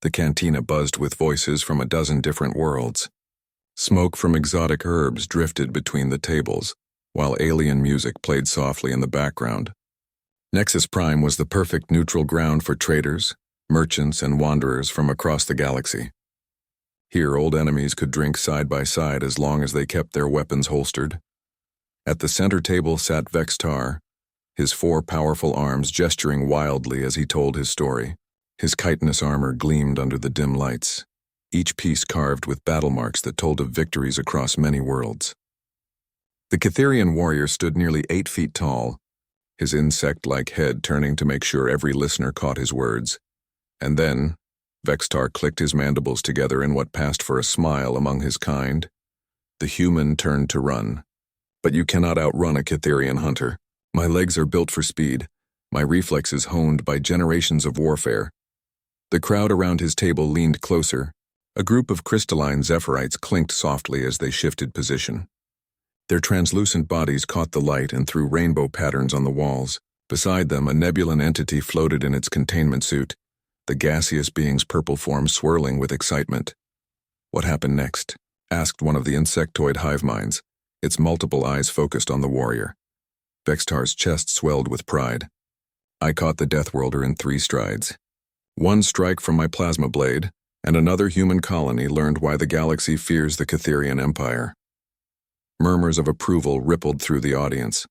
The cantina buzzed with voices from a dozen different worlds. Smoke from exotic herbs drifted between the tables, while alien music played softly in the background. Nexus Prime was the perfect neutral ground for traders, merchants, and wanderers from across the galaxy. Here, old enemies could drink side by side as long as they kept their weapons holstered. At the center table sat Vextar, his 4 powerful arms gesturing wildly as he told his story. His chitinous armor gleamed under the dim lights, each piece carved with battle marks that told of victories across many worlds. The Catherian warrior stood nearly 8 feet tall, his insect-like head turning to make sure every listener caught his words. And then, Vextar clicked his mandibles together in what passed for a smile among his kind. The human turned to run. But you cannot outrun a Catherian hunter. My legs are built for speed, my reflexes honed by generations of warfare. The crowd around his table leaned closer. A group of crystalline Zephyrite clinked softly as they shifted position. Their translucent bodies caught the light and threw rainbow patterns on the walls. Beside them, a nebulan entity floated in its containment suit, the gaseous being's purple form swirling with excitement. "What happened next?" asked one of the insectoid hive minds, its multiple eyes focused on the warrior. Vextar's chest swelled with pride. "I caught the Deathworlder in 3 strides. 1 strike from my plasma blade, and another human colony learned why the galaxy fears the Catherian Empire." Murmurs of approval rippled through the audience.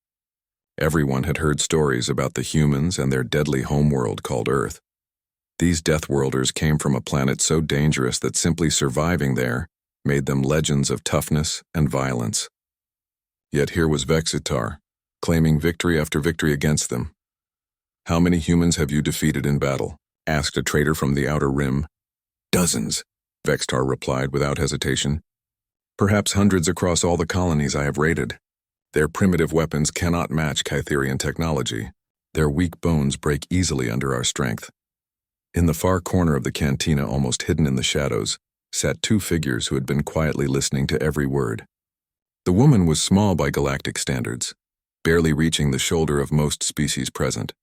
Everyone had heard stories about the humans and their deadly homeworld called Earth. These Deathworlders came from a planet so dangerous that simply surviving there made them legends of toughness and violence. Yet here was Vexitar, claiming victory after victory against them. "How many humans have you defeated in battle?" asked a trader from the Outer Rim. "Dozens," Vextar replied without hesitation. "Perhaps hundreds across all the colonies I have raided. Their primitive weapons cannot match Catherian technology. Their weak bones break easily under our strength." In the far corner of the cantina, almost hidden in the shadows, sat 2 figures who had been quietly listening to every word. The woman was small by galactic standards, barely reaching the shoulder of most species present.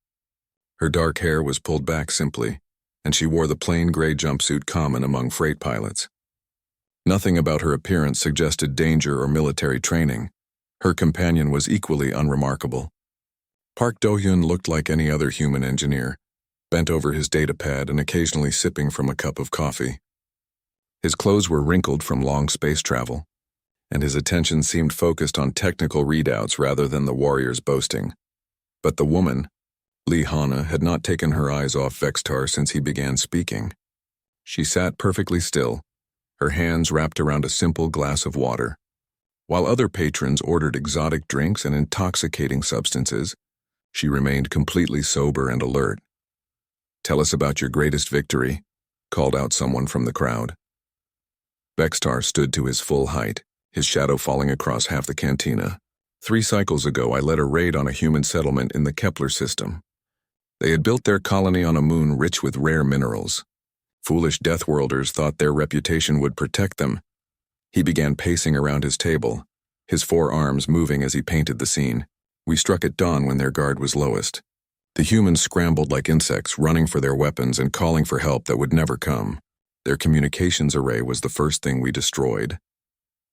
Her dark hair was pulled back simply, and she wore the plain gray jumpsuit common among freight pilots. Nothing about her appearance suggested danger or military training. Her companion was equally unremarkable. Park Do-hyun looked like any other human engineer, bent over his datapad and occasionally sipping from a cup of coffee. His clothes were wrinkled from long space travel, and his attention seemed focused on technical readouts rather than the warrior's boasting. But the woman, Lee Hana, had not taken her eyes off Vextar since he began speaking. She sat perfectly still, her hands wrapped around a simple glass of water. While other patrons ordered exotic drinks and intoxicating substances, she remained completely sober and alert. "Tell us about your greatest victory," called out someone from the crowd. Vextar stood to his full height, his shadow falling across half the cantina. 3 cycles ago, I led a raid on a human settlement in the Kepler system. They had built their colony on a moon rich with rare minerals. Foolish Deathworlders thought their reputation would protect them. He began pacing around his table, his 4 arms moving as he painted the scene. "We struck at dawn when their guard was lowest. The humans scrambled like insects, running for their weapons and calling for help that would never come. Their communications array was the first thing we destroyed.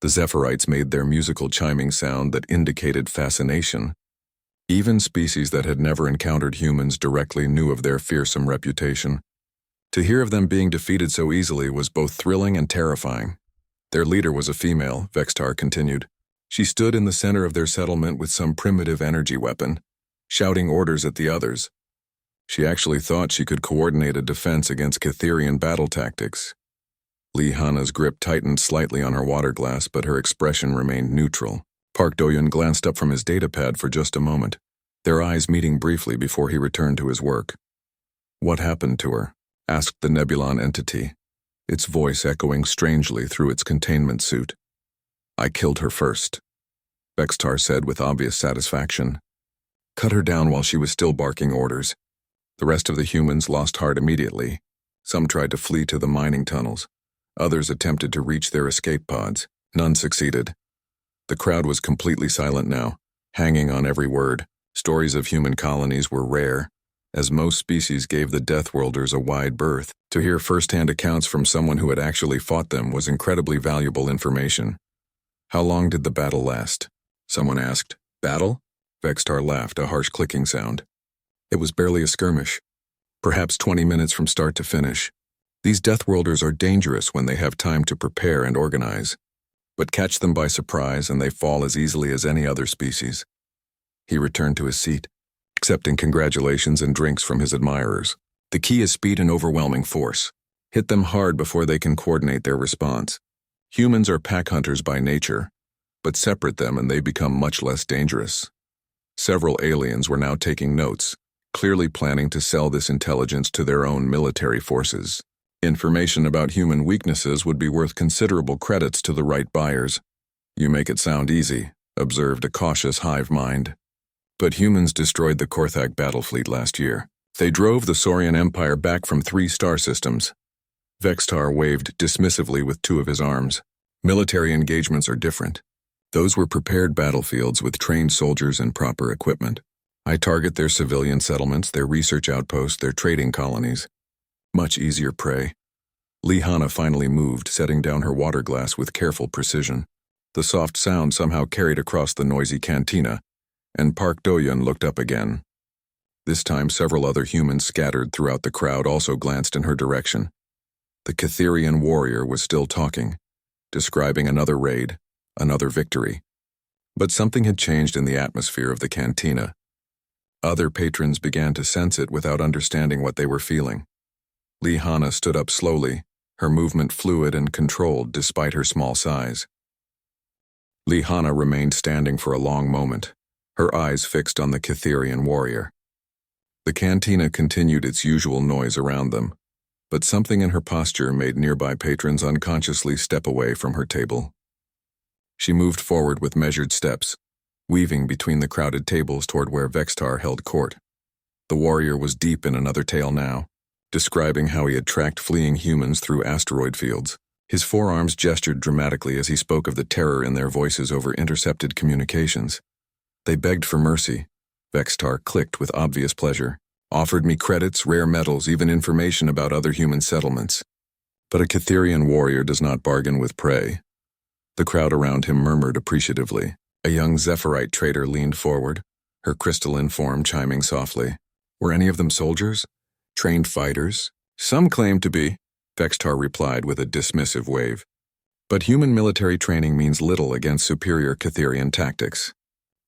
The Zephyrite made their musical chiming sound that indicated fascination. Even species that had never encountered humans directly knew of their fearsome reputation. To hear of them being defeated so easily was both thrilling and terrifying. Their leader was a female," Vextar continued. "She stood in the center of their settlement with some primitive energy weapon, shouting orders at the others. She actually thought she could coordinate a defense against Catherian battle tactics." Lee Hana's grip tightened slightly on her water glass, but her expression remained neutral. Park Do-hyun glanced up from his datapad for just a moment, their eyes meeting briefly before he returned to his work. "What happened to her?" asked the Nebulan entity, its voice echoing strangely through its containment suit. "I killed her first," Vextar said with obvious satisfaction. "Cut her down while she was still barking orders. The rest of the humans lost heart immediately. Some tried to flee to the mining tunnels. Others attempted to reach their escape pods. None succeeded." The crowd was completely silent now, hanging on every word. Stories of human colonies were rare, as most species gave the Deathworlders a wide berth. To hear first-hand accounts from someone who had actually fought them was incredibly valuable information. How long did the battle last? Someone asked. Battle? Vextar laughed, a harsh clicking sound. It was barely a skirmish. Perhaps 20 minutes from start to finish. These Deathworlders are dangerous when they have time to prepare and organize. But catch them by surprise and they fall as easily as any other species. He returned to his seat, accepting congratulations and drinks from his admirers. The key is speed and overwhelming force. Hit them hard before they can coordinate their response. Humans are pack hunters by nature, but separate them and they become much less dangerous. Several aliens were now taking notes, clearly planning to sell this intelligence to their own military forces. Information about human weaknesses would be worth considerable credits to the right buyers. You make it sound easy, observed a cautious hive mind. But humans destroyed the Korthag battle fleet last year. They drove the Saurian Empire back from 3 star systems. Vextar waved dismissively with 2 of his arms. Military engagements are different. Those were prepared battlefields with trained soldiers and proper equipment. I target their civilian settlements, their research outposts, their trading colonies. Much easier prey. Lihana finally moved, setting down her water glass with careful precision. The soft sound somehow carried across the noisy cantina, and Park Doyun looked up again. This time several other humans scattered throughout the crowd also glanced in her direction. The Catherian warrior was still talking, describing another raid, another victory. But something had changed in the atmosphere of the cantina. Other patrons began to sense it without understanding what they were feeling. Lihana stood up slowly, her movement fluid and controlled despite her small size. Lihana remained standing for a long moment, her eyes fixed on the Catherian warrior. The cantina continued its usual noise around them, but something in her posture made nearby patrons unconsciously step away from her table. She moved forward with measured steps, weaving between the crowded tables toward where Vextar held court. The warrior was deep in another tale now, describing how he had tracked fleeing humans through asteroid fields. His forearms gestured dramatically as he spoke of the terror in their voices over intercepted communications. They begged for mercy. Vextar clicked with obvious pleasure, offered me credits, rare metals, even information about other human settlements. But a Catherian warrior does not bargain with prey. The crowd around him murmured appreciatively. A young Zephyrite trader leaned forward, her crystalline form chiming softly. Were any of them soldiers? Trained fighters? Some claim to be, Vextar replied with a dismissive wave. But human military training means little against superior Catherian tactics.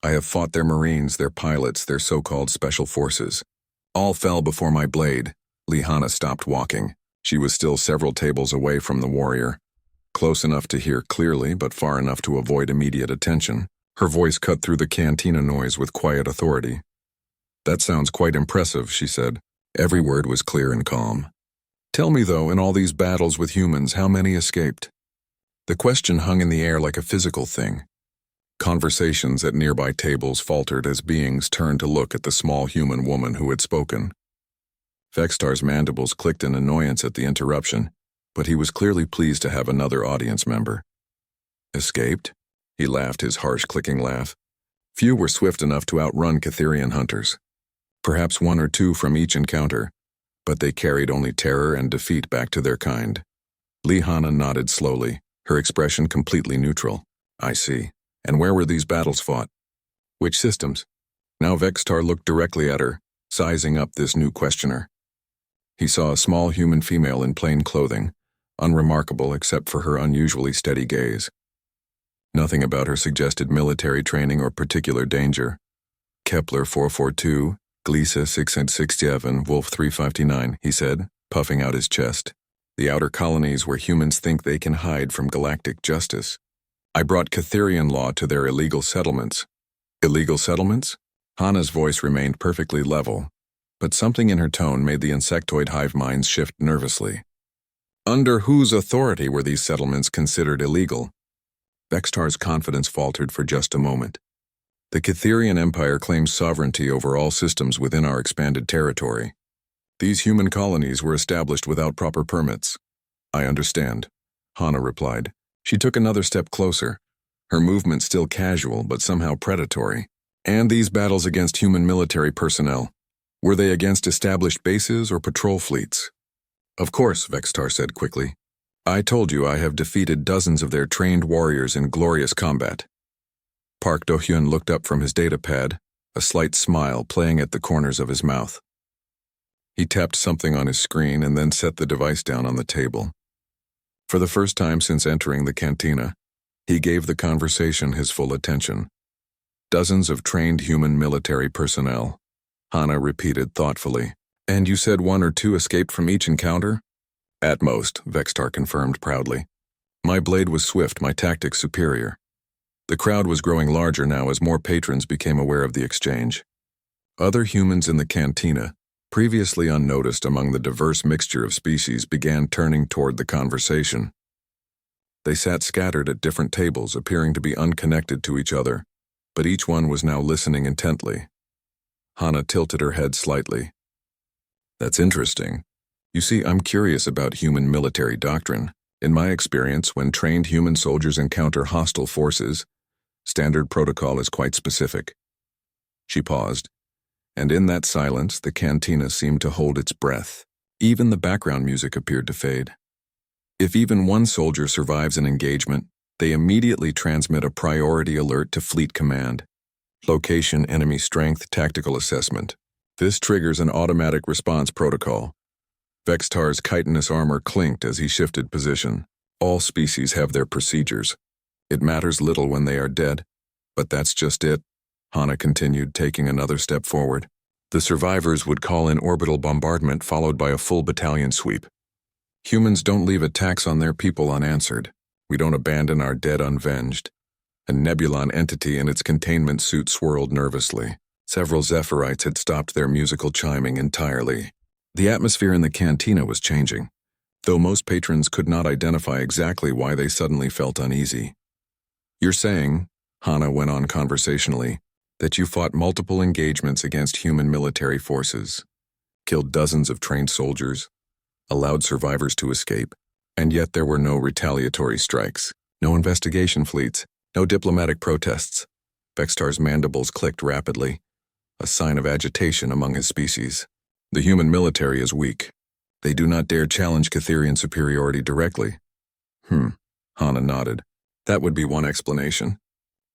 I have fought their marines, their pilots, their so-called special forces. All fell before my blade. Lihana stopped walking. She was still several tables away from the warrior, close enough to hear clearly but far enough to avoid immediate attention. Her voice cut through the cantina noise with quiet authority. That sounds quite impressive, she said. Every word was clear and calm. Tell me, though, in all these battles with humans, how many escaped? The question hung in the air like a physical thing. Conversations at nearby tables faltered as beings turned to look at the small human woman who had spoken. Vextar's mandibles clicked in annoyance at the interruption, but he was clearly pleased to have another audience member. Escaped? He laughed his harsh clicking laugh. Few were swift enough to outrun Catherian hunters. Perhaps 1 or 2 from each encounter, but they carried only terror and defeat back to their kind. Lihana nodded slowly, her expression completely neutral. I see. And where were these battles fought? Which systems? Now Vextar looked directly at her, sizing up this new questioner. He saw a small human female in plain clothing, unremarkable except for her unusually steady gaze. Nothing about her suggested military training or particular danger. Kepler 442, Gliese 667, Wolf 359, he said, puffing out his chest. The outer colonies where humans think they can hide from galactic justice. I brought Catherian law to their illegal settlements. Illegal settlements? Hana's voice remained perfectly level, but something in her tone made the insectoid hive minds shift nervously. Under whose authority were these settlements considered illegal? Vextar's confidence faltered for just a moment. The Catherian Empire claims sovereignty over all systems within our expanded territory. These human colonies were established without proper permits. I understand, Hana replied. She took another step closer, her movement still casual but somehow predatory. And these battles against human military personnel, were they against established bases or patrol fleets? Of course, Vextar said quickly. I told you I have defeated dozens of their trained warriors in glorious combat. Park Do-hyun looked up from his datapad, a slight smile playing at the corners of his mouth. He tapped something on his screen and then set the device down on the table. For the first time since entering the cantina, he gave the conversation his full attention. Dozens of trained human military personnel, Hana repeated thoughtfully. And you said 1 or 2 escaped from each encounter? At most, Vextar confirmed proudly. My blade was swift, my tactics superior. The crowd was growing larger now as more patrons became aware of the exchange. Other humans in the cantina, previously unnoticed among the diverse mixture of species, began turning toward the conversation. They sat scattered at different tables, appearing to be unconnected to each other, but each one was now listening intently. Hana tilted her head slightly. That's interesting. You see, I'm curious about human military doctrine. In my experience, when trained human soldiers encounter hostile forces, standard protocol is quite specific. She paused, and in that silence, the cantina seemed to hold its breath. Even the background music appeared to fade. If even one soldier survives an engagement, they immediately transmit a priority alert to Fleet Command. Location, enemy strength, tactical assessment. This triggers an automatic response protocol. Vextar's chitinous armor clinked as he shifted position. All species have their procedures. It matters little when they are dead, but that's just it, Hana continued, taking another step forward. The survivors would call in orbital bombardment followed by a full battalion sweep. Humans don't leave attacks on their people unanswered. We don't abandon our dead unvenged. A Nebulon entity in its containment suit swirled nervously. Several Zephyrite had stopped their musical chiming entirely. The atmosphere in the cantina was changing, though most patrons could not identify exactly why they suddenly felt uneasy. You're saying, Hana went on conversationally, that you fought multiple engagements against human military forces, killed dozens of trained soldiers, allowed survivors to escape, and yet there were no retaliatory strikes, no investigation fleets, no diplomatic protests. Vextar's mandibles clicked rapidly, a sign of agitation among his species. The human military is weak. They do not dare challenge Catherian superiority directly. Hana nodded. That would be one explanation.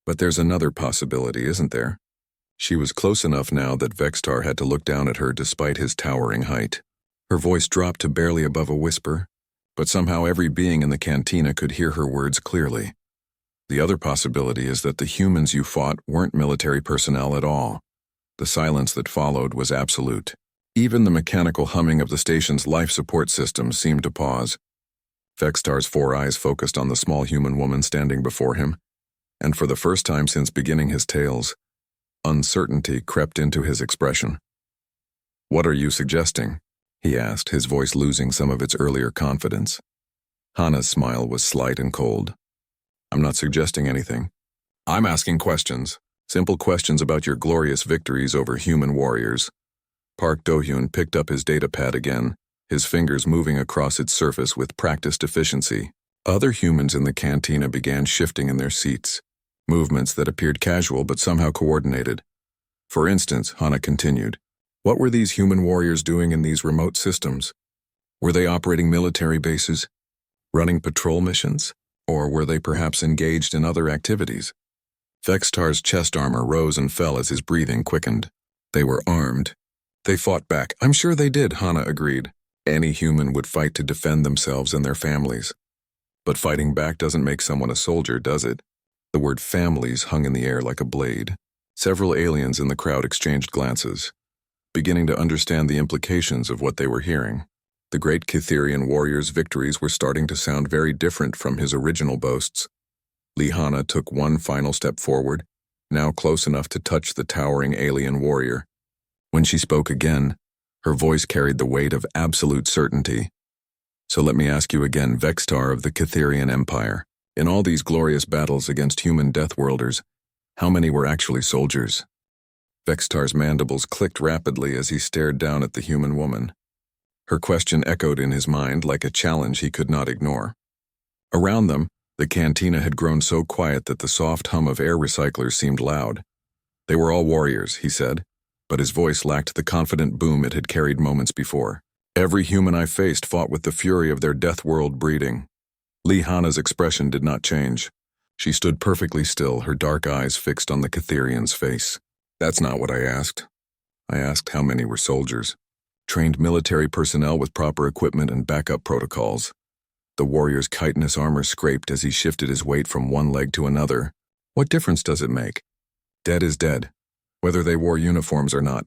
But there's another possibility, isn't there? She was close enough now that Vextar had to look down at her despite his towering height. Her voice dropped to barely above a whisper, but somehow every being in the cantina could hear her words clearly. The other possibility is that the humans you fought weren't military personnel at all. The silence that followed was absolute. Even the mechanical humming of the station's life support system seemed to pause. Vextar's 4 eyes focused on the small human woman standing before him, and for the first time since beginning his tales, uncertainty crept into his expression. What are you suggesting? He asked, his voice losing some of its earlier confidence. Hana's smile was slight and cold. I'm not suggesting anything. I'm asking questions. Simple questions about your glorious victories over human warriors. Park Do-hyun picked up his datapad again, his fingers moving across its surface with practiced efficiency. Other humans in the cantina began shifting in their seats, movements that appeared casual but somehow coordinated. For instance, Hana continued, what were these human warriors doing in these remote systems? Were they operating military bases, running patrol missions, or were they perhaps engaged in other activities? Vextar's chest armor rose and fell as his breathing quickened. They were armed. They fought back. I'm sure they did, Hana agreed. Any human would fight to defend themselves and their families. But fighting back doesn't make someone a soldier, does it? The word families hung in the air like a blade. Several aliens in the crowd exchanged glances, beginning to understand the implications of what they were hearing. The great Catherian warrior's victories were starting to sound very different from his original boasts. Hana took one final step forward, now close enough to touch the towering alien warrior. When she spoke again, her voice carried the weight of absolute certainty. So let me ask you again, Vextar of the Catherian Empire. In all these glorious battles against human Deathworlders, how many were actually soldiers? Vextar's mandibles clicked rapidly as he stared down at the human woman. Her question echoed in his mind like a challenge he could not ignore. Around them, the cantina had grown so quiet that the soft hum of air recyclers seemed loud. They were all warriors, he said, but his voice lacked the confident boom it had carried moments before. Every human I faced fought with the fury of their death world breeding. Lihana's expression did not change. She stood perfectly still, her dark eyes fixed on the Catherian's face. That's not what I asked. I asked how many were soldiers. Trained military personnel with proper equipment and backup protocols. The warrior's chitinous armor scraped as he shifted his weight from one leg to another. What difference does it make? Dead is dead, whether they wore uniforms or not.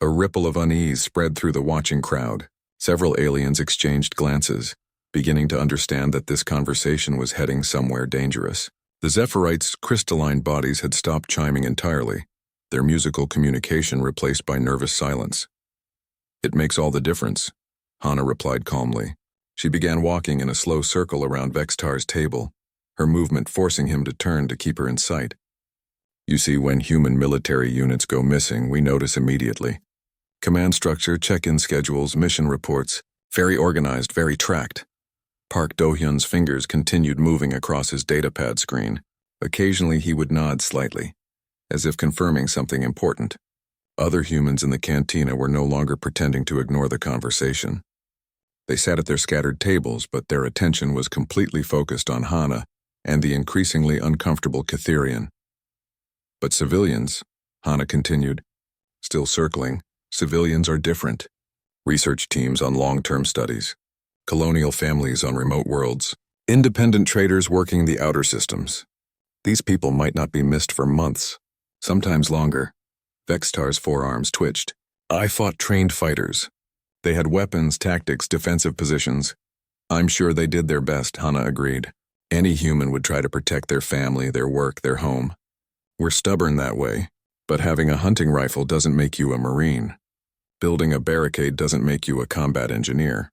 A ripple of unease spread through the watching crowd. Several aliens exchanged glances, beginning to understand that this conversation was heading somewhere dangerous. The Zephyrite's crystalline bodies had stopped chiming entirely, their musical communication replaced by nervous silence. It makes all the difference, Hana replied calmly. She began walking in a slow circle around Vextar's table, her movement forcing him to turn to keep her in sight. You see, when human military units go missing, we notice immediately. Command structure, check-in schedules, mission reports, very organized, very tracked. Park Do-hyun's fingers continued moving across his datapad screen. Occasionally he would nod slightly, as if confirming something important. Other humans in the cantina were no longer pretending to ignore the conversation. They sat at their scattered tables, but their attention was completely focused on Hana and the increasingly uncomfortable Catherian. But civilians, Hana continued, still circling, civilians are different. Research teams on long-term studies, colonial families on remote worlds, independent traders working the outer systems. These people might not be missed for months, sometimes longer. Vextar's forearms twitched. I fought trained fighters. They had weapons, tactics, defensive positions. I'm sure they did their best, Hana agreed. Any human would try to protect their family, their work, their home. We're stubborn that way, but having a hunting rifle doesn't make you a Marine. Building a barricade doesn't make you a combat engineer.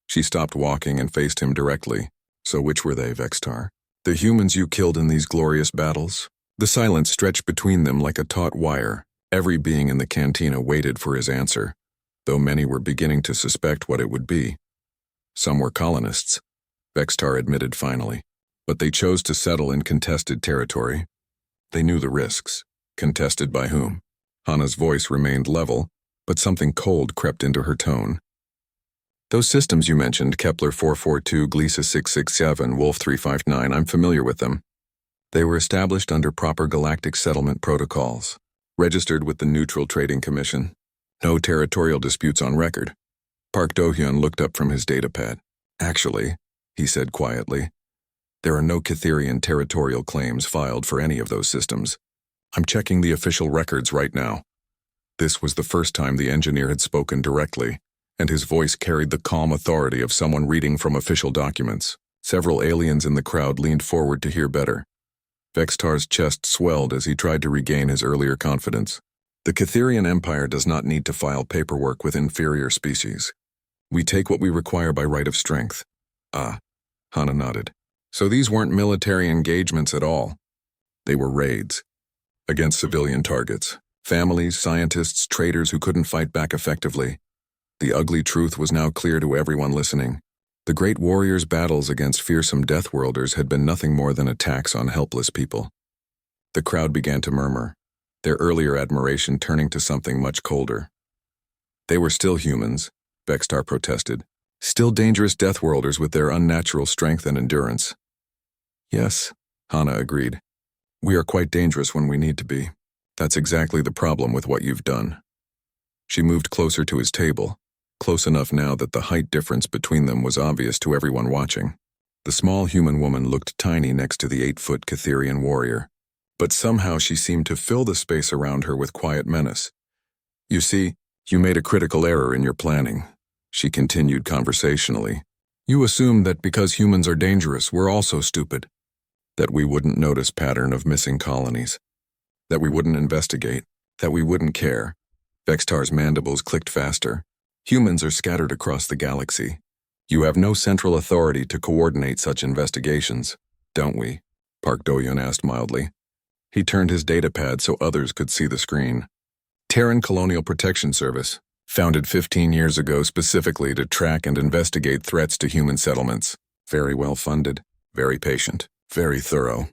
She stopped walking and faced him directly. So which were they, Vextar? The humans you killed in these glorious battles? The silence stretched between them like a taut wire. Every being in the cantina waited for his answer, though many were beginning to suspect what it would be. Some were colonists, Vextar admitted finally, but they chose to settle in contested territory. They knew the risks. Contested by whom? Hana's voice remained level, but something cold crept into her tone. Those systems you mentioned, Kepler 442, Gliese 667, Wolf 359, I'm familiar with them. They were established under proper galactic settlement protocols. Registered with the Neutral Trading Commission. No territorial disputes on record. Park Do-hyun looked up from his datapad. Actually, he said quietly, there are no Catherian territorial claims filed for any of those systems. I'm checking the official records right now. This was the first time the engineer had spoken directly, and his voice carried the calm authority of someone reading from official documents. Several aliens in the crowd leaned forward to hear better. Vextar's chest swelled as he tried to regain his earlier confidence. The Catherian Empire does not need to file paperwork with inferior species. We take what we require by right of strength. Ah, Hana nodded. So these weren't military engagements at all. They were raids. Against civilian targets. Families, scientists, traders who couldn't fight back effectively. The ugly truth was now clear to everyone listening. The great warriors' battles against fearsome Deathworlders had been nothing more than attacks on helpless people. The crowd began to murmur, their earlier admiration turning to something much colder. They were still humans, Vextar protested. Still dangerous Deathworlders with their unnatural strength and endurance. Yes, Hana agreed. We are quite dangerous when we need to be. That's exactly the problem with what you've done. She moved closer to his table, close enough now that the height difference between them was obvious to everyone watching. The small human woman looked tiny next to the 8-foot Catherian warrior, but somehow she seemed to fill the space around her with quiet menace. You see, you made a critical error in your planning, she continued conversationally. You assumed that because humans are dangerous, we're also stupid. That we wouldn't notice pattern of missing colonies. That we wouldn't investigate. That we wouldn't care. Vextar's mandibles clicked faster. Humans are scattered across the galaxy. You have no central authority to coordinate such investigations, don't we? Park Do-hyun asked mildly. He turned his datapad so others could see the screen. Terran Colonial Protection Service, founded 15 years ago specifically to track and investigate threats to human settlements. Very well funded, very patient, very thorough.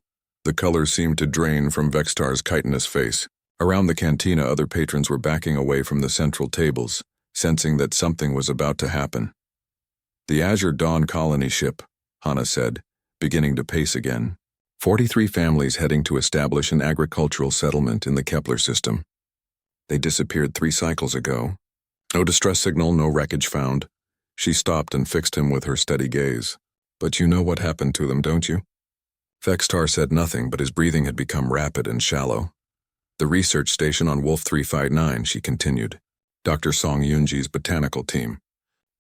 The colors seemed to drain from Vextar's chitinous face. Around the cantina, other patrons were backing away from the central tables, sensing that something was about to happen. "The Azure Dawn colony ship," Hana said, beginning to pace again. 43 families heading to establish an agricultural settlement in the Kepler system. They disappeared 3 cycles ago. No distress signal, no wreckage found. She stopped and fixed him with her steady gaze. "But you know what happened to them, don't you?" Vextar said nothing, but his breathing had become rapid and shallow. "The research station on Wolf 359, she continued. Dr. Song Yunji's botanical team.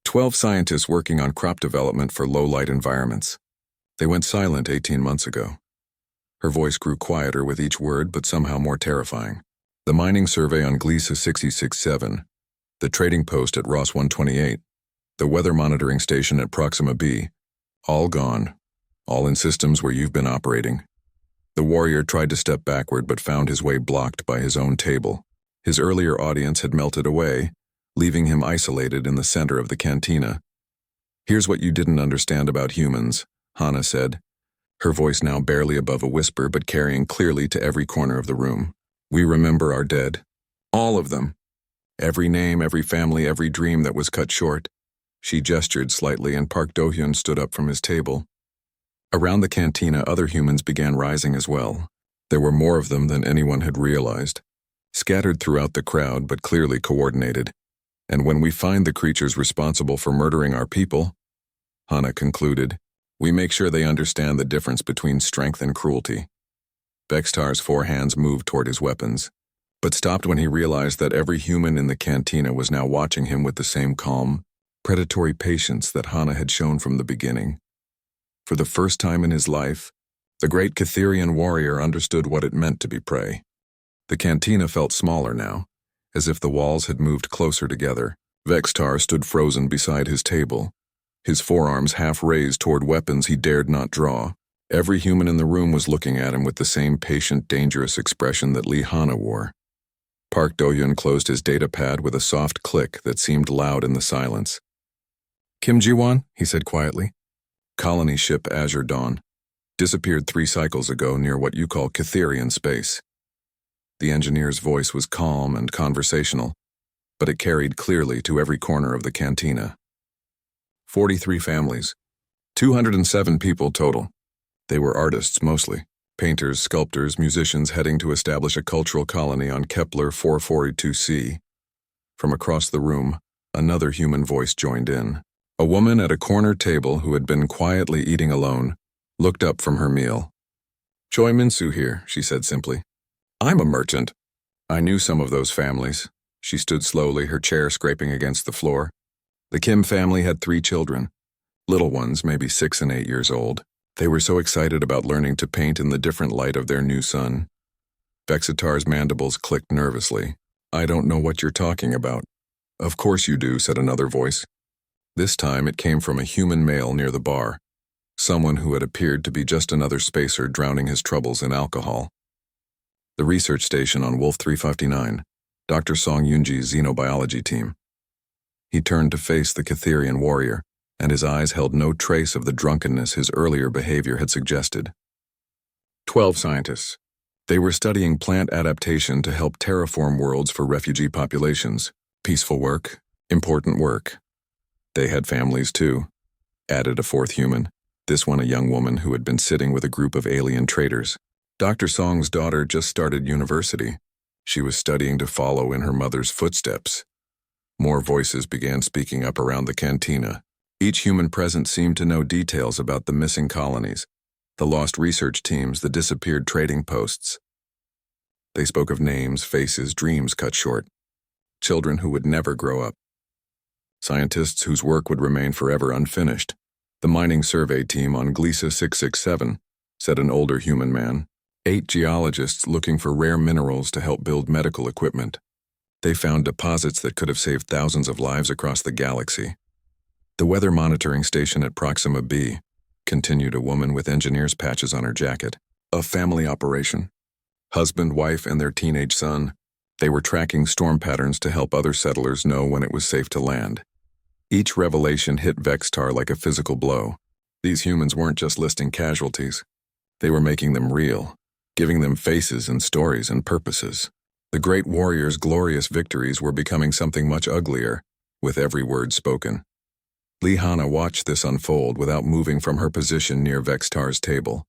12 scientists working on crop development for low-light environments. They went silent 18 months ago." Her voice grew quieter with each word, but somehow more terrifying. "The mining survey on Gliesa 667, the trading post at Ross 128, the weather monitoring station at Proxima B, all gone, all in systems where you've been operating." The warrior tried to step backward but found his way blocked by his own table. His earlier audience had melted away, leaving him isolated in the center of the cantina. "Here's what you didn't understand about humans," Hana said, her voice now barely above a whisper but carrying clearly to every corner of the room. "We remember our dead. All of them. Every name, every family, every dream that was cut short." She gestured slightly and Park Do-hyun stood up from his table. Around the cantina, other humans began rising as well. There were more of them than anyone had realized, scattered throughout the crowd but clearly coordinated. "And when we find the creatures responsible for murdering our people," Hana concluded, "we make sure they understand the difference between strength and cruelty." Vextar's 4 hands moved toward his weapons, but stopped when he realized that every human in the cantina was now watching him with the same calm, predatory patience that Hana had shown from the beginning. For the first time in his life, the great Catherian warrior understood what it meant to be prey. The cantina felt smaller now, as if the walls had moved closer together. Vextar stood frozen beside his table, his forearms half raised toward weapons he dared not draw. Every human in the room was looking at him with the same patient, dangerous expression that Lee Hana wore. Park Do-hyun closed his data pad with a soft click that seemed loud in the silence. "Kim Ji-won," he said quietly. "Colony ship Azure Dawn. Disappeared 3 cycles ago near what you call Catherian space." The engineer's voice was calm and conversational, but it carried clearly to every corner of the cantina. 43 families. 207 people total. They were artists mostly. Painters, sculptors, musicians heading to establish a cultural colony on Kepler 442c. From across the room, another human voice joined in. A woman at a corner table who had been quietly eating alone looked up from her meal. "Choi Min-soo here," she said simply. "I'm a merchant." "I knew some of those families." She stood slowly, her chair scraping against the floor. The Kim family had 3 children. Little ones, maybe 6 and 8 years old. They were so excited about learning to paint in the different light of their new sun. Vexitar's mandibles clicked nervously. "I don't know what you're talking about." "Of course you do," said another voice. This time it came from a human male near the bar, someone who had appeared to be just another spacer drowning his troubles in alcohol. "The research station on Wolf 359, Dr. Song Yunji's xenobiology team." He turned to face the Catherian warrior, and his eyes held no trace of the drunkenness his earlier behavior had suggested. 12 scientists. They were studying plant adaptation to help terraform worlds for refugee populations. Peaceful work, important work. They had families too. Added a 4th human, this one a young woman who had been sitting with a group of alien traders. Dr. Song's daughter just started university. She was studying to follow in her mother's footsteps. More voices began speaking up around the cantina. Each human present seemed to know details about the missing colonies, the lost research teams, the disappeared trading posts. They spoke of names, faces, dreams cut short. Children who would never grow up. Scientists whose work would remain forever unfinished. "The mining survey team on Gliesa 667, said an older human man. 8 geologists looking for rare minerals to help build medical equipment. They found deposits that could have saved thousands of lives across the galaxy. "The weather monitoring station at Proxima B," continued a woman with engineer's patches on her jacket. "A family operation. Husband, wife, and their teenage son. They were tracking storm patterns to help other settlers know when it was safe to land." Each revelation hit Vextar like a physical blow. These humans weren't just listing casualties. They were making them real, giving them faces and stories and purposes. The great warrior's glorious victories were becoming something much uglier, with every word spoken. Lihana watched this unfold without moving from her position near Vextar's table.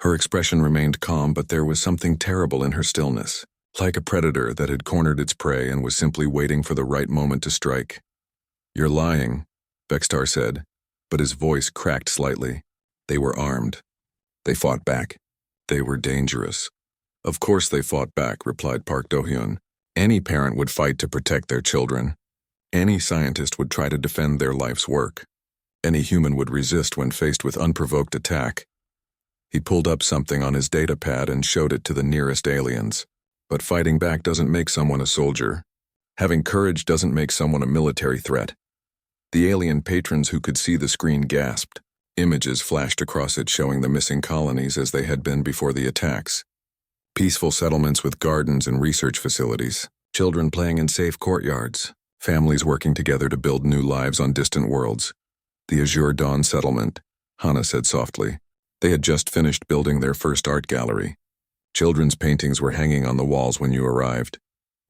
Her expression remained calm, but there was something terrible in her stillness, like a predator that had cornered its prey and was simply waiting for the right moment to strike. "You're lying," Vextar said, but his voice cracked slightly. "They were armed. They fought back. They were dangerous." "Of course they fought back," replied Park Do-hyun. "Any parent would fight to protect their children. Any scientist would try to defend their life's work. Any human would resist when faced with unprovoked attack." He pulled up something on his datapad and showed it to the nearest aliens. "But fighting back doesn't make someone a soldier. Having courage doesn't make someone a military threat." The alien patrons who could see the screen gasped. Images flashed across it showing the missing colonies as they had been before the attacks. Peaceful settlements with gardens and research facilities, children playing in safe courtyards, families working together to build new lives on distant worlds. "The Azure Dawn settlement," Hana said softly. They had just finished building their first art gallery. Children's paintings were hanging on the walls when you arrived.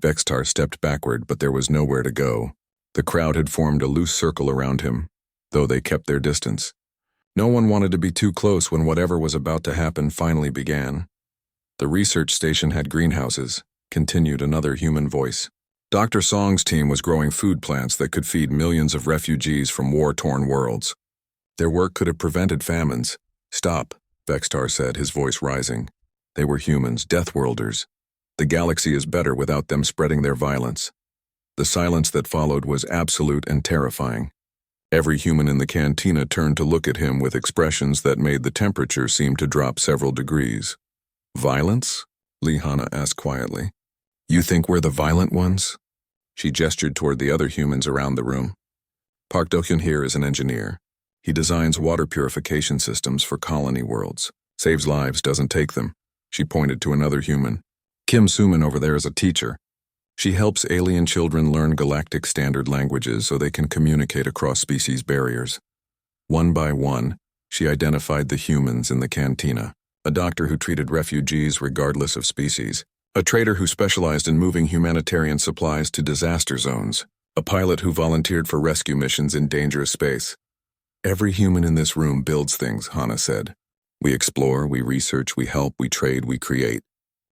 Vextar stepped backward, but there was nowhere to go. The crowd had formed a loose circle around him, though they kept their distance. No one wanted to be too close when whatever was about to happen finally began. "The research station had greenhouses," continued another human voice. "Dr. Song's team was growing food plants that could feed millions of refugees from war-torn worlds. Their work could have prevented famines." "Stop," Vextar said, his voice rising. "They were humans, Deathworlders. The galaxy is better without them spreading their violence." The silence that followed was absolute and terrifying. Every human in the cantina turned to look at him with expressions that made the temperature seem to drop several degrees. "Violence?" Lihana asked quietly. "You think we're the violent ones?" She gestured toward the other humans around the room. "Park Do-hyun here is an engineer. He designs water purification systems for colony worlds. Saves lives, doesn't take them." She pointed to another human. "Kim Suman over there is a teacher. She helps alien children learn galactic standard languages so they can communicate across species barriers." One by one, she identified the humans in the cantina. A doctor who treated refugees regardless of species. A trader who specialized in moving humanitarian supplies to disaster zones. A pilot who volunteered for rescue missions in dangerous space. "Every human in this room builds things," Hana said. "We explore, we research, we help, we trade, we create.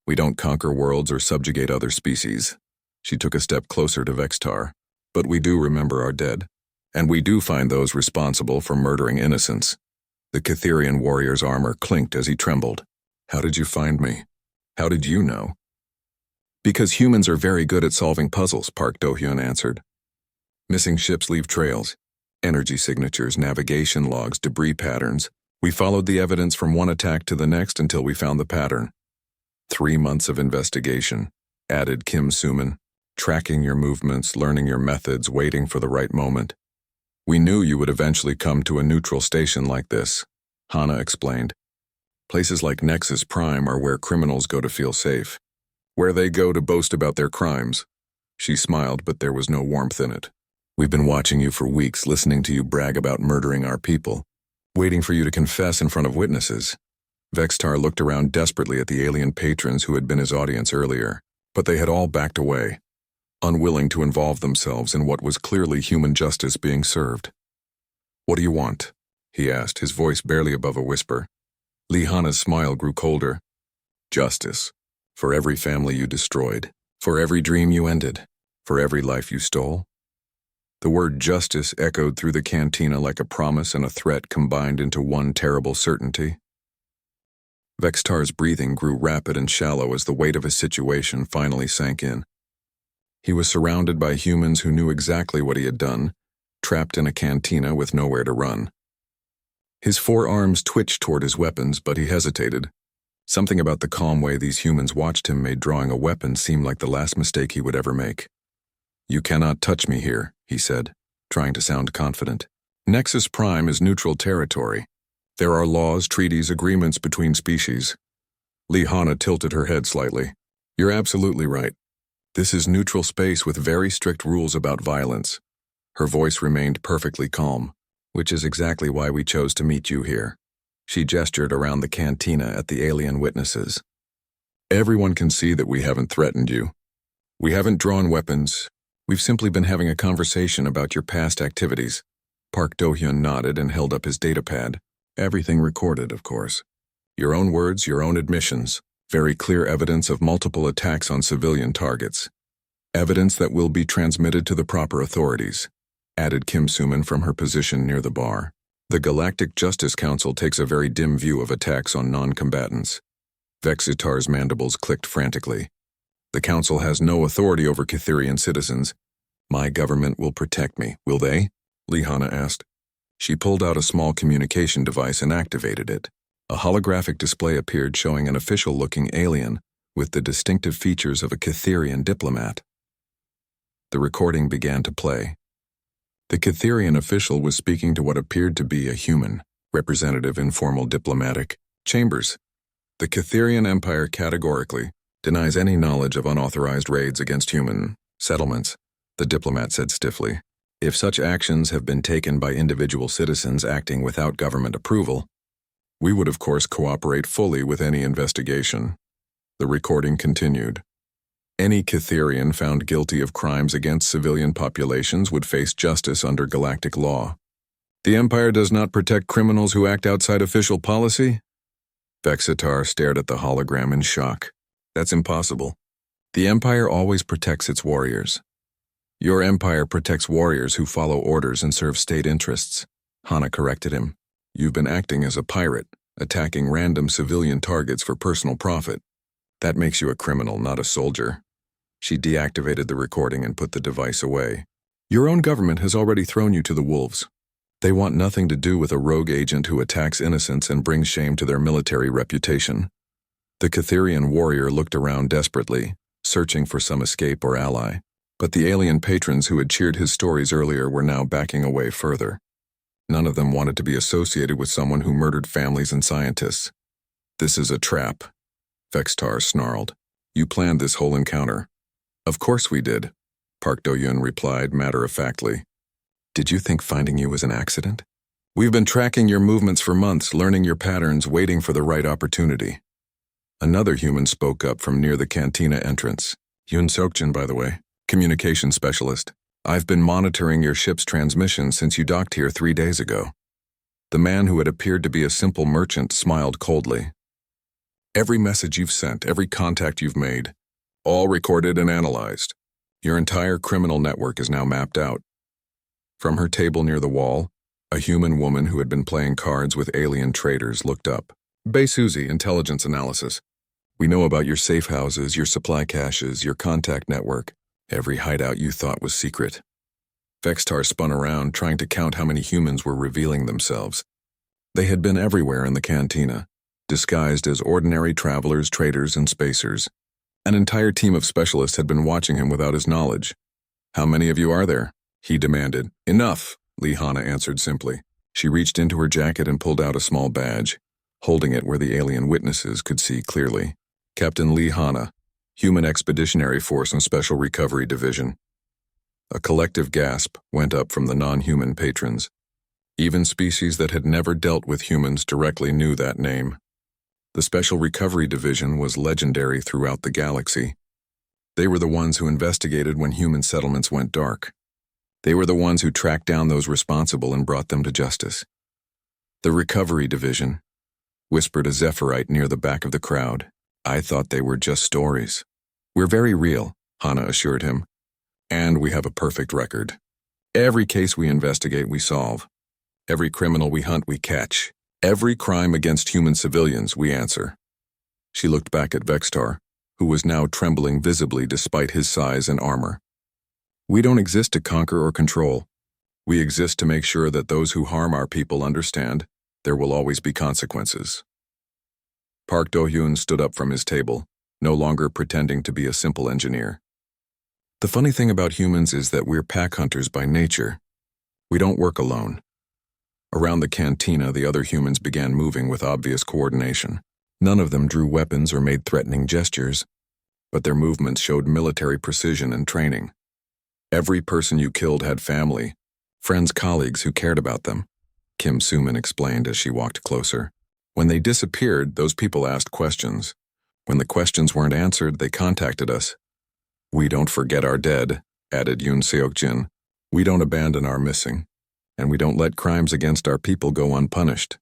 We don't conquer worlds or subjugate other species." She took a step closer to Vextar. "But we do remember our dead. And we do find those responsible for murdering innocents." The Catherian warrior's armor clinked as he trembled. "How did you find me? How did you know?" "Because humans are very good at solving puzzles," Park Do-hyun answered. "Missing ships leave trails. Energy signatures, navigation logs, debris patterns. We followed the evidence from one attack to the next until we found the pattern." 3 months of investigation," added Kim Suman. "Tracking your movements, learning your methods, waiting for the right moment. We knew you would eventually come to a neutral station like this," Hana explained. "Places like Nexus Prime are where criminals go to feel safe. Where they go to boast about their crimes." She smiled, but there was no warmth in it. "We've been watching you for weeks, listening to you brag about murdering our people. Waiting for you to confess in front of witnesses." Vextar looked around desperately at the alien patrons who had been his audience earlier, but they had all backed away, unwilling to involve themselves in what was clearly human justice being served. "What do you want?" he asked, his voice barely above a whisper. Lihana's smile grew colder. "Justice. For every family you destroyed. For every dream you ended. For every life you stole." The word justice echoed through the cantina like a promise and a threat combined into one terrible certainty. Vextar's breathing grew rapid and shallow as the weight of his situation finally sank in. He was surrounded by humans who knew exactly what he had done, trapped in a cantina with nowhere to run. His forearms twitched toward his weapons, but he hesitated. Something about the calm way these humans watched him made drawing a weapon seem like the last mistake he would ever make. "You cannot touch me here," he said, trying to sound confident. "Nexus Prime is neutral territory. There are laws, treaties, agreements between species." Lihana tilted her head slightly. "You're absolutely right. This is neutral space with very strict rules about violence." Her voice remained perfectly calm, "which is exactly why we chose to meet you here." She gestured around the cantina at the alien witnesses. "Everyone can see that we haven't threatened you. We haven't drawn weapons. We've simply been having a conversation about your past activities. Park Do-hyun nodded and held up his datapad. Everything recorded, of course. Your own words, your own admissions. Very clear evidence of multiple attacks on civilian targets. Evidence that will be transmitted to the proper authorities, added Kim Suman from her position near the bar. The Galactic Justice Council takes a very dim view of attacks on non-combatants. Vexitar's mandibles clicked frantically. The council has no authority over Catherian citizens. My government will protect me, will they? Lihana asked. She pulled out a small communication device and activated it. A holographic display appeared showing an official-looking alien with the distinctive features of a Catherian diplomat. The recording began to play. The Catherian official was speaking to what appeared to be a human, representative in formal diplomatic chambers. The Catherian Empire categorically denies any knowledge of unauthorized raids against human settlements, the diplomat said stiffly. If such actions have been taken by individual citizens acting without government approval, we would of course cooperate fully with any investigation. The recording continued. Any Catherian found guilty of crimes against civilian populations would face justice under galactic law. The Empire does not protect criminals who act outside official policy? Vexitar stared at the hologram in shock. That's impossible. The Empire always protects its warriors. Your Empire protects warriors who follow orders and serve state interests. Hana corrected him. You've been acting as a pirate, attacking random civilian targets for personal profit. That makes you a criminal, not a soldier. She deactivated the recording and put the device away. Your own government has already thrown you to the wolves. They want nothing to do with a rogue agent who attacks innocents and brings shame to their military reputation. The Catherian warrior looked around desperately, searching for some escape or ally. But the alien patrons who had cheered his stories earlier were now backing away further. None of them wanted to be associated with someone who murdered families and scientists. This is a trap, Vextar snarled. You planned this whole encounter. Of course we did, Park Do-hyun replied matter-of-factly. Did you think finding you was an accident? We've been tracking your movements for months, learning your patterns, waiting for the right opportunity. Another human spoke up from near the cantina entrance. Yoon Seokjin, by the way, communication specialist. I've been monitoring your ship's transmission since you docked here 3 days ago. The man who had appeared to be a simple merchant smiled coldly. Every message you've sent, every contact you've made, all recorded and analyzed. Your entire criminal network is now mapped out. From her table near the wall, a human woman who had been playing cards with alien traders looked up. Bay Suzy, intelligence analysis. We know about your safe houses, your supply caches, your contact network, every hideout you thought was secret. Vextar spun around, trying to count how many humans were revealing themselves. They had been everywhere in the cantina, disguised as ordinary travelers, traders, and spacers. An entire team of specialists had been watching him without his knowledge. How many of you are there? He demanded. Enough, Lihana answered simply. She reached into her jacket and pulled out a small badge, holding it where the alien witnesses could see clearly. Captain Lihana, Human Expeditionary Force and Special Recovery Division. A collective gasp went up from the non-human patrons. Even species that had never dealt with humans directly knew that name. The Special Recovery Division was legendary throughout the galaxy. They were the ones who investigated when human settlements went dark. They were the ones who tracked down those responsible and brought them to justice. The Recovery Division, whispered a Zephyrite near the back of the crowd. I thought they were just stories. We're very real, Hana assured him. And we have a perfect record. Every case we investigate, we solve. Every criminal we hunt, we catch. Every crime against human civilians, we answer. She looked back at Vextar, who was now trembling visibly despite his size and armor. We don't exist to conquer or control. We exist to make sure that those who harm our people understand there will always be consequences. Park Do-hyun stood up from his table, no longer pretending to be a simple engineer. The funny thing about humans is that we're pack hunters by nature. We don't work alone. Around the cantina, the other humans began moving with obvious coordination. None of them drew weapons or made threatening gestures, but their movements showed military precision and training. Every person you killed had family, friends, colleagues who cared about them, Kim Suman explained as she walked closer. When they disappeared, those people asked questions. When the questions weren't answered, they contacted us. We don't forget our dead, added Yoon Seok-jin. We don't abandon our missing, and we don't let crimes against our people go unpunished.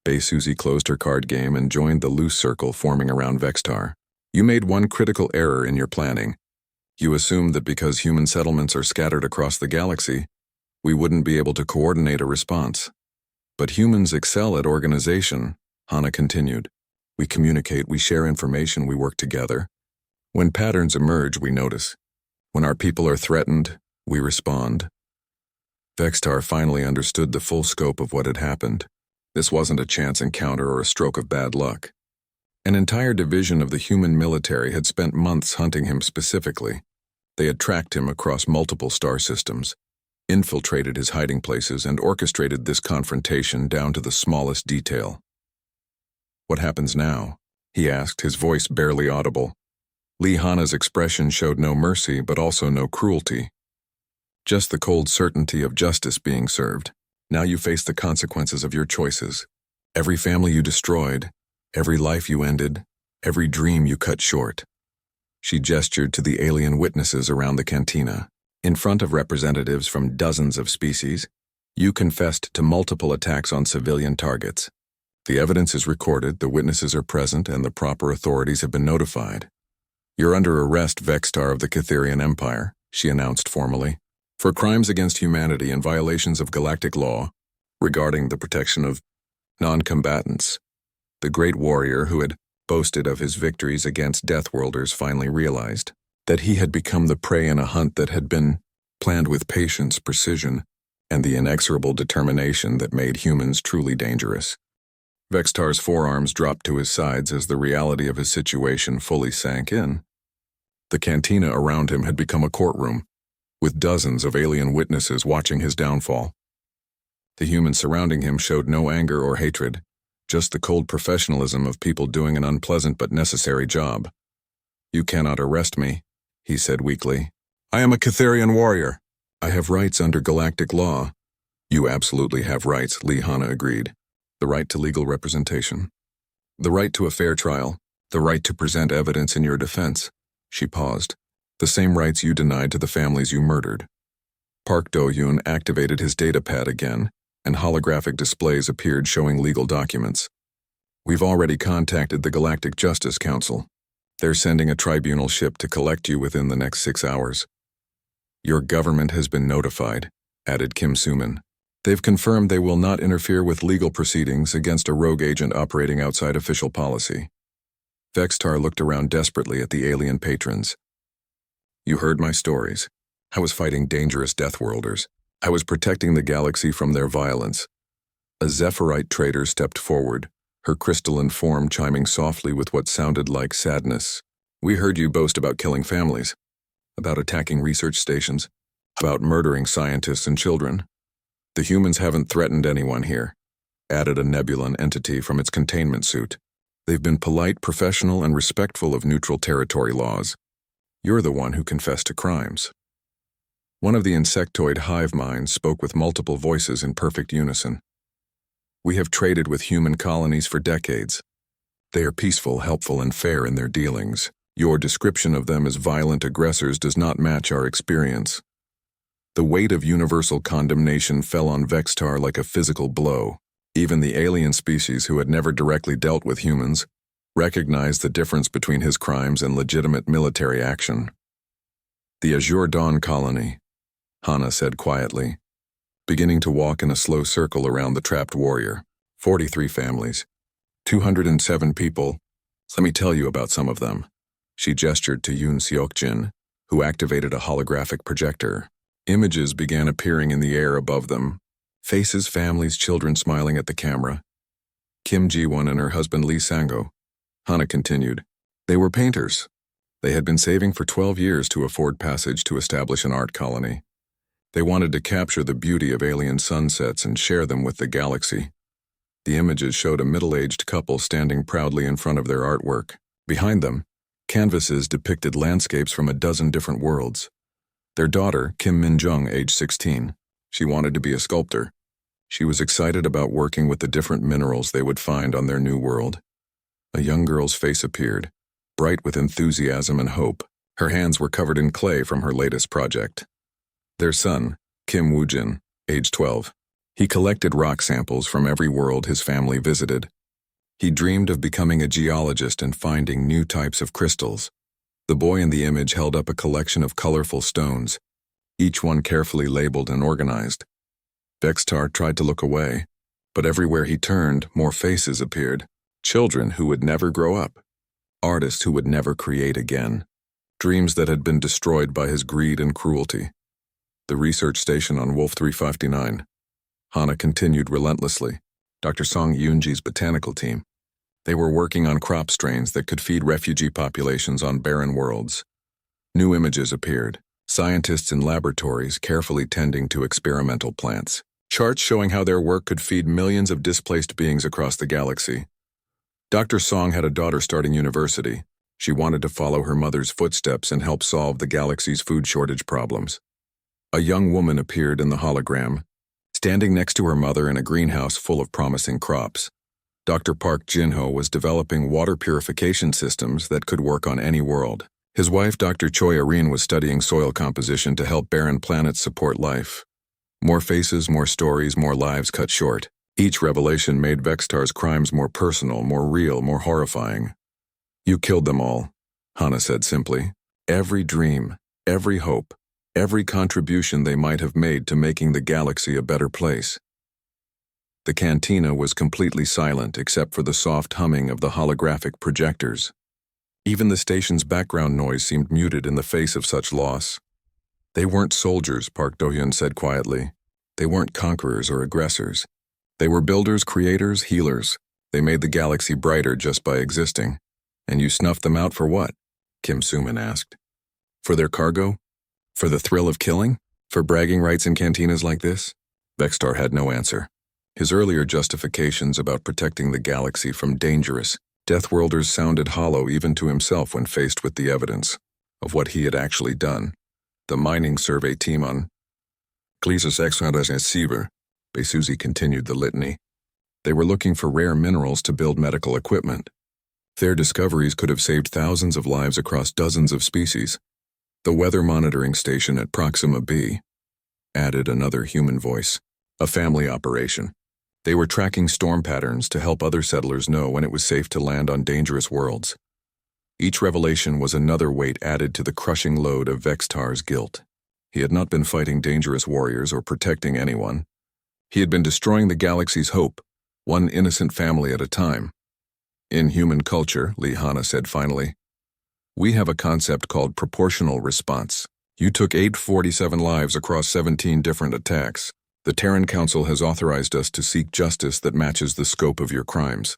Bae Suzy closed her card game and joined the loose circle forming around Vextar. You made one critical error in your planning. You assumed that because human settlements are scattered across the galaxy, we wouldn't be able to coordinate a response. But humans excel at organization, Hana continued. We communicate, we share information, we work together. When patterns emerge, we notice. When our people are threatened, we respond. Vextar finally understood the full scope of what had happened. This wasn't a chance encounter or a stroke of bad luck. An entire division of the human military had spent months hunting him specifically. They had tracked him across multiple star systems, infiltrated his hiding places, and orchestrated this confrontation down to the smallest detail. What happens now? He asked, his voice barely audible. Lee Hana's expression showed no mercy, but also no cruelty. Just the cold certainty of justice being served. Now you face the consequences of your choices. Every family you destroyed, every life you ended, every dream you cut short. She gestured to the alien witnesses around the cantina. In front of representatives from dozens of species, you confessed to multiple attacks on civilian targets. The evidence is recorded, the witnesses are present, and the proper authorities have been notified. You're under arrest, Vextar of the Catherian Empire, she announced formally, for crimes against humanity and violations of galactic law regarding the protection of non-combatants. The great warrior who had boasted of his victories against Deathworlders finally realized that he had become the prey in a hunt that had been planned with patience, precision, and the inexorable determination that made humans truly dangerous. Vextar's forearms dropped to his sides as the reality of his situation fully sank in. The cantina around him had become a courtroom, with dozens of alien witnesses watching his downfall. The humans surrounding him showed no anger or hatred, just the cold professionalism of people doing an unpleasant but necessary job. You cannot arrest me, he said weakly. I am a Catherian warrior. I have rights under galactic law. You absolutely have rights, Lee Hana agreed. The right to legal representation. The right to a fair trial. The right to present evidence in your defense. She paused. The same rights you denied to the families you murdered. Park Do-yoon activated his datapad again, and holographic displays appeared showing legal documents. We've already contacted the Galactic Justice Council. They're sending a tribunal ship to collect you within the next 6 hours. Your government has been notified, added Kim Soo-min. They've confirmed they will not interfere with legal proceedings against a rogue agent operating outside official policy. Vextar looked around desperately at the alien patrons. You heard my stories. I was fighting dangerous Deathworlders. I was protecting the galaxy from their violence. A Zephyrite trader stepped forward, her crystalline form chiming softly with what sounded like sadness. We heard you boast about killing families, about attacking research stations, about murdering scientists and children. The humans haven't threatened anyone here, added a Nebulan entity from its containment suit. They've been polite, professional, and respectful of neutral territory laws. You're the one who confessed to crimes. One of the insectoid hive minds spoke with multiple voices in perfect unison. We have traded with human colonies for decades. They are peaceful, helpful, and fair in their dealings. Your description of them as violent aggressors does not match our experience. The weight of universal condemnation fell on Vextar like a physical blow. Even the alien species who had never directly dealt with humans recognized the difference between his crimes and legitimate military action. The Azure Dawn colony, Hana said quietly, beginning to walk in a slow circle around the trapped warrior. 43 families, 207 people. Let me tell you about some of them. She gestured to Yoon Seok-jin, who activated a holographic projector. Images began appearing in the air above them. Faces, families, children smiling at the camera. Kim Ji-won and her husband Lee Sang-ho. Hana continued. They were painters. They had been saving for 12 years to afford passage to establish an art colony. They wanted to capture the beauty of alien sunsets and share them with the galaxy. The images showed a middle-aged couple standing proudly in front of their artwork. Behind them, canvases depicted landscapes from a dozen different worlds. Their daughter, Kim Min-jung, age 16. She wanted to be a sculptor. She was excited about working with the different minerals they would find on their new world. A young girl's face appeared, bright with enthusiasm and hope. Her hands were covered in clay from her latest project. Their son, Kim Woojin, age 12. He collected rock samples from every world his family visited. He dreamed of becoming a geologist and finding new types of crystals. The boy in the image held up a collection of colorful stones, each one carefully labeled and organized. Vextar tried to look away, but everywhere he turned, more faces appeared. Children who would never grow up. Artists who would never create again. Dreams that had been destroyed by his greed and cruelty. The research station on Wolf 359. Hana continued relentlessly. Dr. Song Yoonji's botanical team. They were working on crop strains that could feed refugee populations on barren worlds. New images appeared. Scientists in laboratories carefully tending to experimental plants. Charts showing how their work could feed millions of displaced beings across the galaxy. Dr. Song had a daughter starting university. She wanted to follow her mother's footsteps and help solve the galaxy's food shortage problems. A young woman appeared in the hologram, standing next to her mother in a greenhouse full of promising crops. Dr. Park Jin-ho was developing water purification systems that could work on any world. His wife, Dr. Choi Arin, was studying soil composition to help barren planets support life. More faces, more stories, more lives cut short. Each revelation made Vextar's crimes more personal, more real, more horrifying. "You killed them all," Hana said simply. "Every dream, every hope, every contribution they might have made to making the galaxy a better place." The cantina was completely silent except for the soft humming of the holographic projectors. Even the station's background noise seemed muted in the face of such loss. "They weren't soldiers," Park Do-hyun said quietly. "They weren't conquerors or aggressors. They were builders, creators, healers. They made the galaxy brighter just by existing." "And you snuffed them out for what?" Kim Soo-min asked. "For their cargo? For the thrill of killing? For bragging rights in cantinas like this?" Vextar had no answer. His earlier justifications about protecting the galaxy from dangerous Deathworlders sounded hollow even to himself when faced with the evidence of what he had actually done. The mining survey team on Gleasus Exodas and Siever, Besuzi continued the litany. They were looking for rare minerals to build medical equipment. Their discoveries could have saved thousands of lives across dozens of species. The weather monitoring station at Proxima B, added another human voice. A family operation. They were tracking storm patterns to help other settlers know when it was safe to land on dangerous worlds. Each revelation was another weight added to the crushing load of Vextar's guilt. He had not been fighting dangerous warriors or protecting anyone. He had been destroying the galaxy's hope, one innocent family at a time. "In human culture," Lee Hana said finally, "we have a concept called proportional response. You took 847 lives across 17 different attacks. The Terran Council has authorized us to seek justice that matches the scope of your crimes."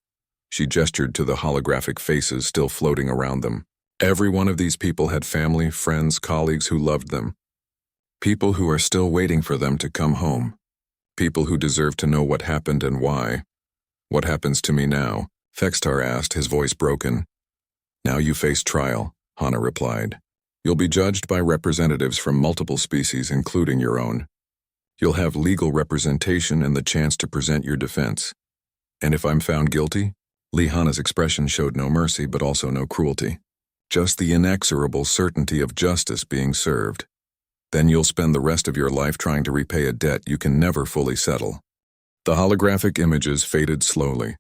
She gestured to the holographic faces still floating around them. Every one of these people had family, friends, colleagues who loved them. People who are still waiting for them to come home. People who deserve to know what happened and why. "What happens to me now?" Vextar asked, his voice broken. "Now you face trial," Hana replied. "You'll be judged by representatives from multiple species, including your own. You'll have legal representation and the chance to present your defense. And if I'm found guilty?" Lee Hana's expression showed no mercy but also no cruelty. Just the inexorable certainty of justice being served. Then you'll spend the rest of your life trying to repay a debt you can never fully settle. The holographic images faded slowly,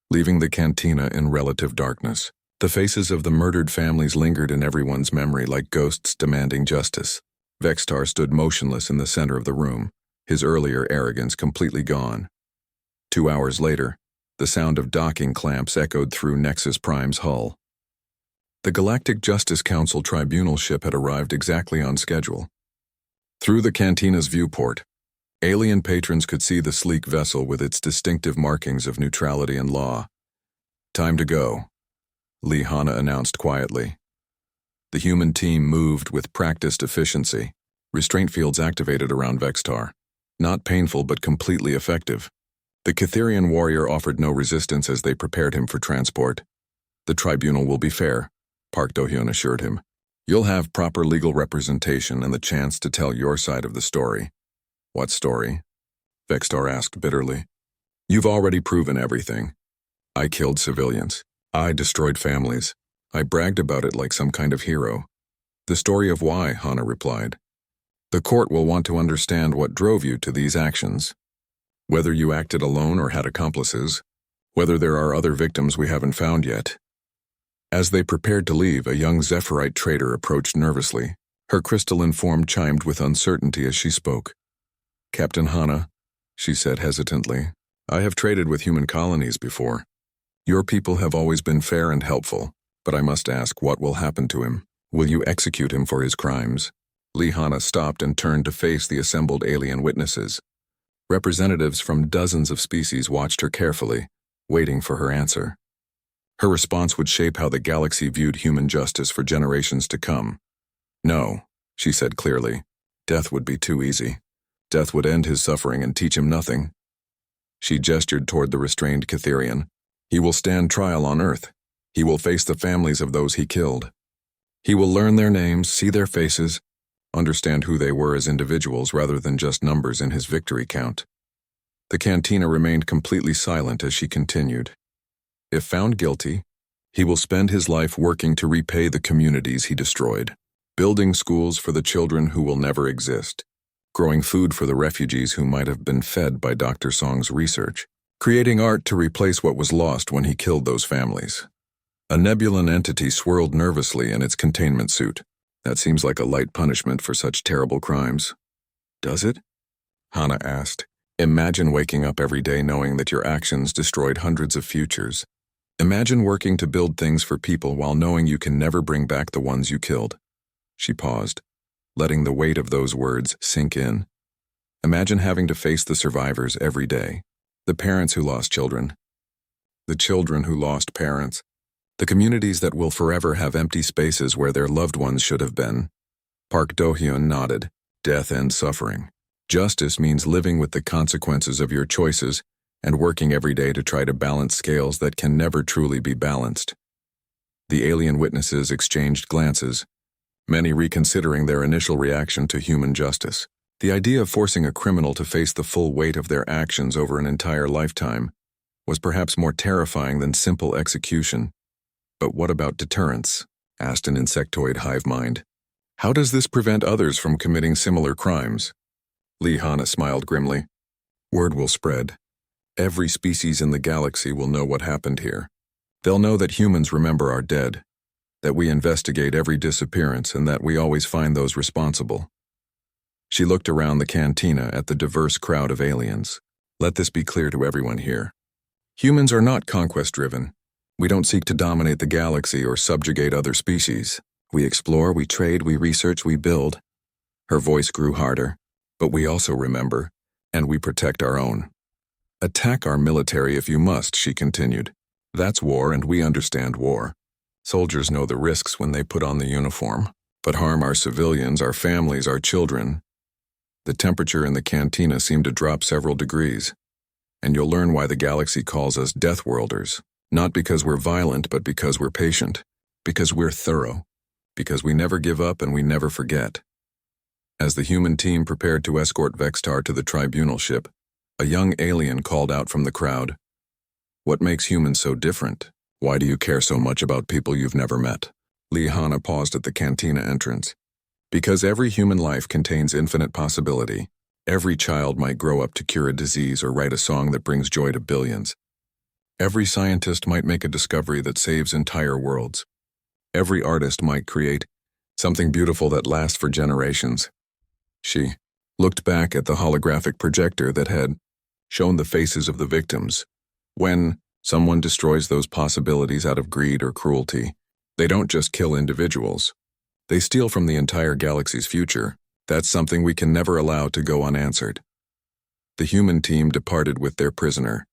leaving the cantina in relative darkness. The faces of the murdered families lingered in everyone's memory like ghosts demanding justice. Vextar stood motionless in the center of the room, his earlier arrogance completely gone. 2 hours later, the sound of docking clamps echoed through Nexus Prime's hull. The Galactic Justice Council tribunal ship had arrived exactly on schedule. Through the cantina's viewport, alien patrons could see the sleek vessel with its distinctive markings of neutrality and law. "Time to go," Lee Hana announced quietly. The human team moved with practiced efficiency, restraint fields activated around Vextar. Not painful but completely effective. The Catherian warrior offered no resistance as they prepared him for transport. "The tribunal will be fair," Park Do-hyun assured him. "You'll have proper legal representation and the chance to tell your side of the story." "What story?" Vextar asked bitterly. "You've already proven everything. I killed civilians. I destroyed families. I bragged about it like some kind of hero. The story of why, Hana replied. The court will want to understand what drove you to these actions. Whether you acted alone or had accomplices. Whether there are other victims we haven't found yet. As they prepared to leave, a young Zephyrite trader approached nervously. Her crystalline form chimed with uncertainty as she spoke. Captain Hana, she said hesitantly, I have traded with human colonies before. Your people have always been fair and helpful, but I must ask, what will happen to him? Will you execute him for his crimes? Hana stopped and turned to face the assembled alien witnesses. Representatives from dozens of species watched her carefully, waiting for her answer. Her response would shape how the galaxy viewed human justice for generations to come. No, she said clearly. Death would be too easy. Death would end his suffering and teach him nothing. She gestured toward the restrained Catherian. He will stand trial on Earth. He will face the families of those he killed. He will learn their names, see their faces, understand who they were as individuals rather than just numbers in his victory count. The cantina remained completely silent as she continued. If found guilty, he will spend his life working to repay the communities he destroyed, building schools for the children who will never exist, growing food for the refugees who might have been fed by Dr. Song's research, creating art to replace what was lost when he killed those families. A nebulan entity swirled nervously in its containment suit. That seems like a light punishment for such terrible crimes. Does it? Hana asked. Imagine waking up every day knowing that your actions destroyed hundreds of futures. Imagine working to build things for people while knowing you can never bring back the ones you killed. She paused, letting the weight of those words sink in. Imagine having to face the survivors every day. The parents who lost children. The children who lost parents. The communities that will forever have empty spaces where their loved ones should have been. Park Do-hyun nodded. Death and suffering. Justice means living with the consequences of your choices and working every day to try to balance scales that can never truly be balanced. The alien witnesses exchanged glances, many reconsidering their initial reaction to human justice. The idea of forcing a criminal to face the full weight of their actions over an entire lifetime was perhaps more terrifying than simple execution. But what about deterrence? Asked an insectoid hive mind. How does this prevent others from committing similar crimes? Hana smiled grimly. Word will spread. Every species in the galaxy will know what happened here. They'll know that humans remember our dead, that we investigate every disappearance, and that we always find those responsible. She looked around the cantina at the diverse crowd of aliens. Let this be clear to everyone here. Humans are not conquest-driven. We don't seek to dominate the galaxy or subjugate other species. We explore, we trade, we research, we build. Her voice grew harder. But we also remember, and we protect our own. Attack our military if you must, she continued. That's war, and we understand war. Soldiers know the risks when they put on the uniform, but harm our civilians, our families, our children. The temperature in the cantina seemed to drop several degrees, and you'll learn why the galaxy calls us Deathworlders, not because we're violent, but because we're patient, because we're thorough, because we never give up and we never forget. As the human team prepared to escort Vextar to the tribunal ship, a young alien called out from the crowd. What makes humans so different? Why do you care so much about people you've never met? Hana paused at the cantina entrance. Because every human life contains infinite possibility. Every child might grow up to cure a disease or write a song that brings joy to billions. Every scientist might make a discovery that saves entire worlds. Every artist might create something beautiful that lasts for generations. She looked back at the holographic projector that had shown the faces of the victims. When someone destroys those possibilities out of greed or cruelty, they don't just kill individuals. They steal from the entire galaxy's future. That's something we can never allow to go unanswered. The human team departed with their prisoner,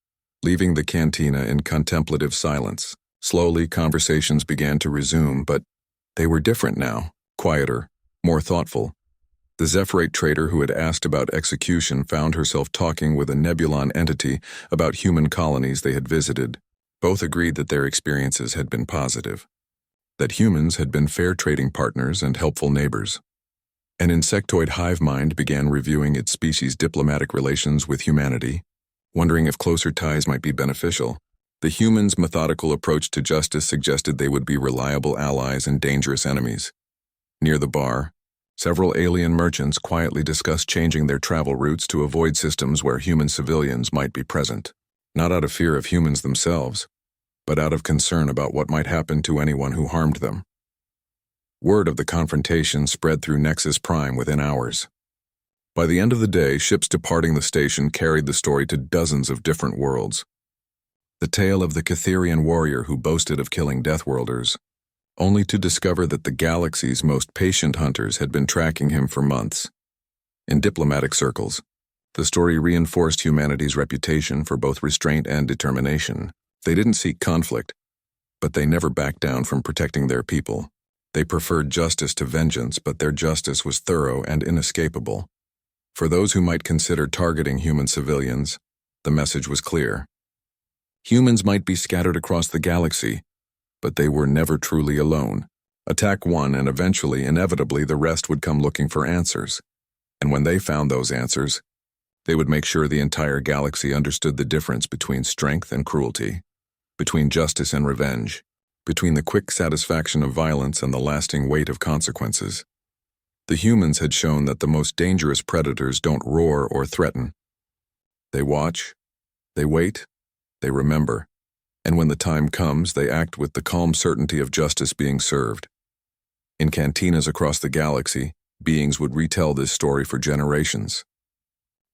leaving the cantina in contemplative silence. Slowly, conversations began to resume, but they were different now, quieter, more thoughtful. The Zephyrite trader who had asked about execution found herself talking with a nebulan entity about human colonies they had visited. Both agreed that their experiences had been positive, that humans had been fair trading partners and helpful neighbors. An insectoid hive mind began reviewing its species' diplomatic relations with humanity, wondering if closer ties might be beneficial. The humans' methodical approach to justice suggested they would be reliable allies and dangerous enemies. Near the bar, several alien merchants quietly discussed changing their travel routes to avoid systems where human civilians might be present, not out of fear of humans themselves, but out of concern about what might happen to anyone who harmed them. Word of the confrontation spread through Nexus Prime within hours. By the end of the day, ships departing the station carried the story to dozens of different worlds. The tale of the Catherian warrior who boasted of killing Deathworlders, only to discover that the galaxy's most patient hunters had been tracking him for months. In diplomatic circles, the story reinforced humanity's reputation for both restraint and determination. They didn't seek conflict, but they never backed down from protecting their people. They preferred justice to vengeance, but their justice was thorough and inescapable. For those who might consider targeting human civilians, the message was clear. Humans might be scattered across the galaxy, but they were never truly alone. Attack one, and eventually, inevitably, the rest would come looking for answers. And when they found those answers, they would make sure the entire galaxy understood the difference between strength and cruelty, between justice and revenge, between the quick satisfaction of violence and the lasting weight of consequences. The humans had shown that the most dangerous predators don't roar or threaten. They watch, they wait, they remember, and when the time comes, they act with the calm certainty of justice being served. In cantinas across the galaxy, beings would retell this story for generations.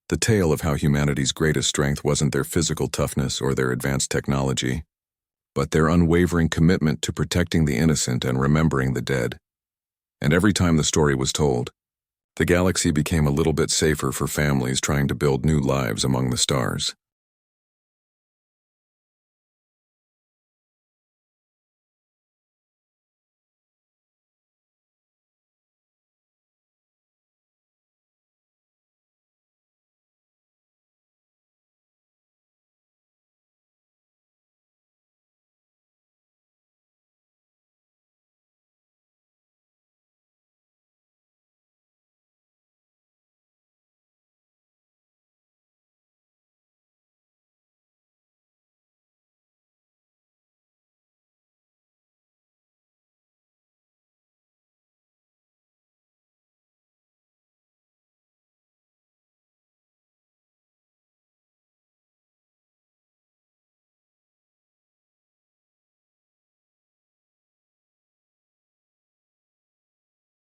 The tale of how humanity's greatest strength wasn't their physical toughness or their advanced technology, but their unwavering commitment to protecting the innocent and remembering the dead. And every time the story was told, the galaxy became a little bit safer for families trying to build new lives among the stars.